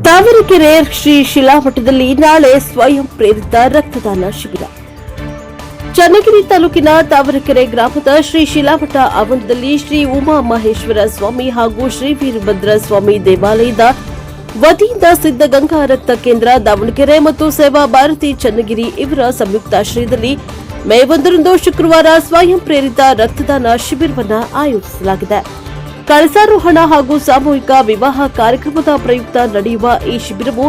ತಾವರೆಕೆರೆ ಶ್ರೀ ಶಿಲಾಮಠದಲ್ಲಿ ನಾಳೆ ಸ್ವಯಂ ಪ್ರೇರಿತ ರಕ್ತದಾನ ಶಿಬಿರ. ಚನ್ನಗಿರಿ ತಾಲೂಕಿನ ತಾವರೆಕೆರೆ ಗ್ರಾಮದ ಶ್ರೀ ಶಿಲಾಮಠ ಆವರಣದಲ್ಲಿ ಶ್ರೀ ಉಮಾ ಮಹೇಶ್ವರ ಸ್ವಾಮಿ ಹಾಗೂ ಶ್ರೀ ವೀರಭದ್ರ ಸ್ವಾಮಿ ದೇವಾಲಯದ ವತಿಯಿಂದ ಸಿದ್ದಗಂಗಾ ರಕ್ತ ಕೇಂದ್ರ ದಾವಣಗೆರೆ ಮತ್ತು ಸೇವಾ ಭಾರತಿ ಚನ್ನಗಿರಿ ಇವರ ಸಂಯುಕ್ತಾಶ್ರಯದಲ್ಲಿ ಮೇ 1 ಶುಕ್ರವಾರ ಸ್ವಯಂ ಪ್ರೇರಿತ ರಕ್ತದಾನ ಶಿಬಿರವನ್ನು ಆಯೋಜಿಸಲಾಗಿದೆ. ಕಳಸಾರೋಹಣ ಹಾಗೂ ಸಾಮೂಹಿಕ ವಿವಾಹ ಕಾರ್ಯಕ್ರಮದ ಪ್ರಯುಕ್ತ ನಡೆಯುವ ಈ ಶಿಬಿರವು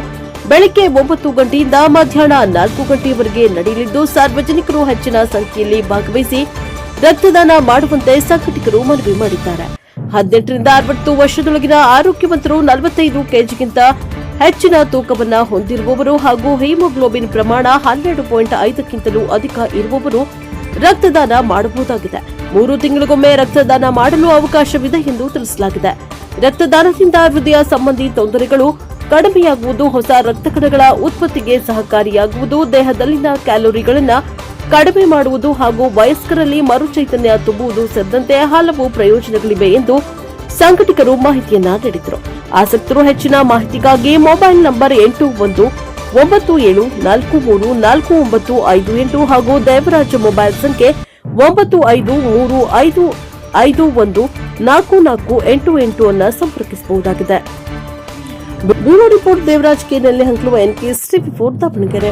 ಬೆಳಗ್ಗೆ 9 ಗಂಟೆಯಿಂದ ಮಧ್ಯಾಹ್ನ 4 ಗಂಟೆಯವರೆಗೆ ನಡೆಯಲಿದ್ದು, ಸಾರ್ವಜನಿಕರು ಹೆಚ್ಚಿನ ಸಂಖ್ಯೆಯಲ್ಲಿ ಭಾಗವಹಿಸಿ ರಕ್ತದಾನ ಮಾಡುವಂತೆ ಸಂಘಟಕರು ಮನವಿ ಮಾಡಿದ್ದಾರೆ. 18 ರಿಂದ 60 ವರ್ಷದೊಳಗಿನ ಆರೋಗ್ಯವಂತರು, 45 ಕೆಜಿಗಿಂತ ಹೆಚ್ಚಿನ ತೂಕವನ್ನು ಹೊಂದಿರುವವರು ಹಾಗೂ ಹಿಮೋಗ್ಲೋಬಿನ್ ಪ್ರಮಾಣ 12.5ಕ್ಕಿಂತಲೂ ಅಧಿಕ ಇರುವವರು ರಕ್ತದಾನ ಮಾಡಬಹುದಾಗಿದೆ. 3 ತಿಂಗಳಿಗೊಮ್ಮೆ ರಕ್ತದಾನ ಮಾಡಲು ಅವಕಾಶವಿದೆ ಎಂದು ತಿಳಿಸಲಾಗಿದೆ. ರಕ್ತದಾನದಿಂದ ಹೃದಯ ಸಂಬಂಧಿ ತೊಂದರೆಗಳು ಕಡಿಮೆಯಾಗುವುದು, ಹೊಸ ರಕ್ತಕಣಗಳ ಉತ್ಪತ್ತಿಗೆ ಸಹಕಾರಿಯಾಗುವುದು, ದೇಹದಲ್ಲಿನ ಕ್ಯಾಲೋರಿಗಳನ್ನು ಕಡಿಮೆ ಮಾಡುವುದು ಹಾಗೂ ವಯಸ್ಕರಲ್ಲಿ ಮರುಚೈತನ್ಯ ತುಂಬುವುದು ಸೇರಿದಂತೆ ಹಲವು ಪ್ರಯೋಜನಗಳಿವೆ ಎಂದು ಸಂಘಟಕರು ಮಾಹಿತಿಯನ್ನ ನೀಡಿದರು. ಆಸಕ್ತರು ಹೆಚ್ಚಿನ ಮಾಹಿತಿಗಾಗಿ ಮೊಬೈಲ್ ನಂಬರ್ 8197434958 ಹಾಗೂ ದೇವರಾಜ ಮೊಬೈಲ್ ಸಂಖ್ಯೆ 9535514488 ಅನ್ನು ಸಂಪರ್ಕಿಸಬಹುದಾಗಿದೆ. Bureau report Devaraj K. Nellihanklu, NK, Davanagere.